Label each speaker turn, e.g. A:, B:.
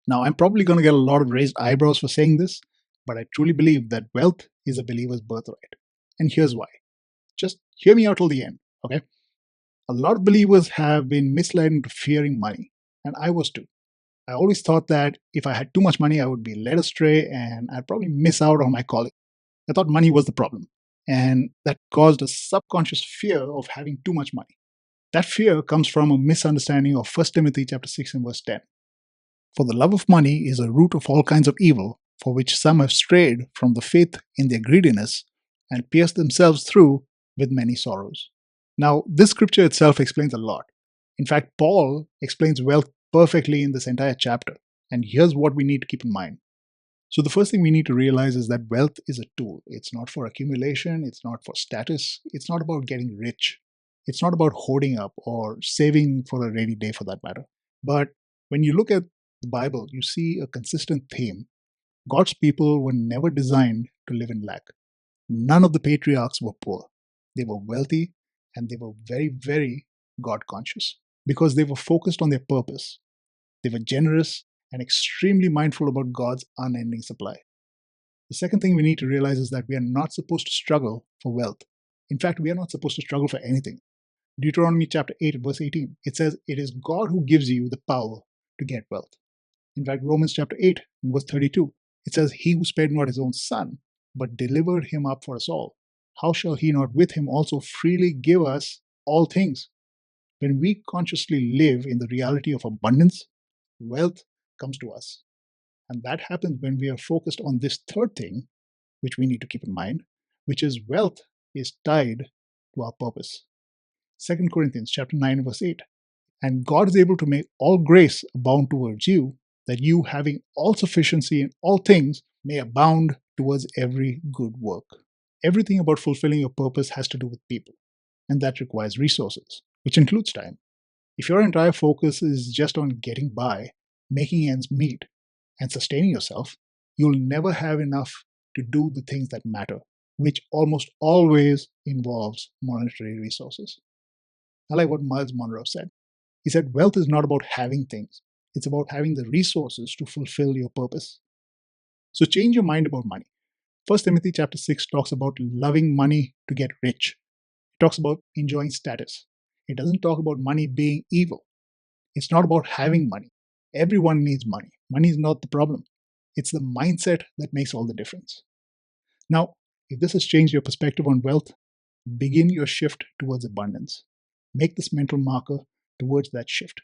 A: Now, I'm probably going to get a lot of raised eyebrows for saying this, but I truly believe that wealth is a believer's birthright. And here's why. Just hear me out till the end, okay? A lot of believers have been misled into fearing money, and I was too. I always thought that if I had too much money, I would be led astray and I'd probably miss out on my calling. I thought money was the problem, and that caused a subconscious fear of having too much money. That fear comes from a misunderstanding of 1 Timothy chapter 6 and verse 10. For the love of money is a root of all kinds of evil, for which some have strayed from the faith in their greediness and pierced themselves through with many sorrows. Now, this scripture itself explains a lot. In fact, Paul explains wealth perfectly in this entire chapter. And here's what we need to keep in mind. So, the first thing we need to realize is that wealth is a tool. It's not for accumulation, it's not for status, it's not about getting rich, it's not about hoarding up or saving for a rainy day for that matter. But when you look at the Bible, you see a consistent theme. God's people were never designed to live in lack. None of the patriarchs were poor. They were wealthy and they were very, very God conscious because they were focused on their purpose. They were generous and extremely mindful about God's unending supply. The second thing we need to realize is that we are not supposed to struggle for wealth. In fact, we are not supposed to struggle for anything. Deuteronomy chapter 8, verse 18, it says, "It is God who gives you the power to get wealth." In fact, Romans chapter 8, verse 32, it says, "He who spared not his own son, but delivered him up for us all, how shall he not with him also freely give us all things?" When we consciously live in the reality of abundance, wealth comes to us. And that happens when we are focused on this third thing, which we need to keep in mind, which is wealth is tied to our purpose. 2 Corinthians chapter 9, verse 8. "And God is able to make all grace abound towards you, that you, having all sufficiency in all things, may abound towards every good work." Everything about fulfilling your purpose has to do with people, and that requires resources, which includes time. If your entire focus is just on getting by, making ends meet, and sustaining yourself, you'll never have enough to do the things that matter, which almost always involves monetary resources. I like what Myles Munroe said. He said, "Wealth is not about having things, it's about having the resources to fulfill your purpose." So change your mind about money. 1 Timothy chapter 6 talks about loving money to get rich. It talks about enjoying status. It doesn't talk about money being evil. It's not about having money. Everyone needs money. Money is not the problem. It's the mindset that makes all the difference. Now, if this has changed your perspective on wealth, begin your shift towards abundance. Make this mental marker towards that shift.